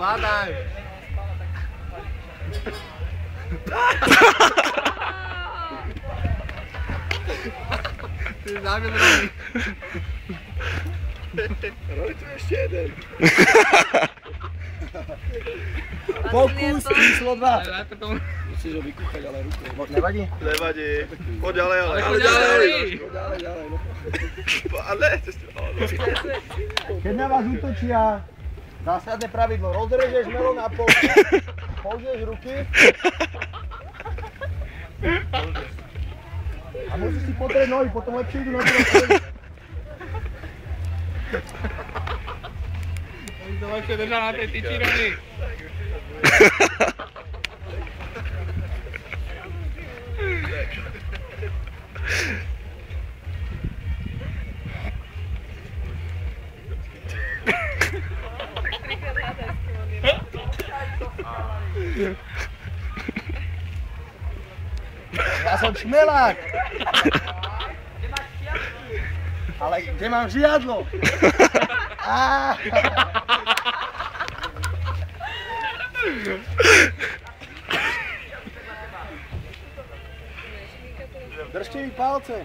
Zvládaj. Ty je závědrný. Roli tu ještě jeden. Pokus číslo 2. Musíš ho vykúchať, ale rukou. Nevadí? Nevadí. Poď ďalej, ale. Poď ďalej. Ďalej, no. Ale, Keď na vás útočia, zásadné pravidlo, rozrežeš melón na pol, použiješ ruky a musíš si potrieť nohy, potom lepšie idú na to. To lepšie držal na tej tyči rohy. Ja som čmelák. Ale kde mám žiadlo? Držte mi palce.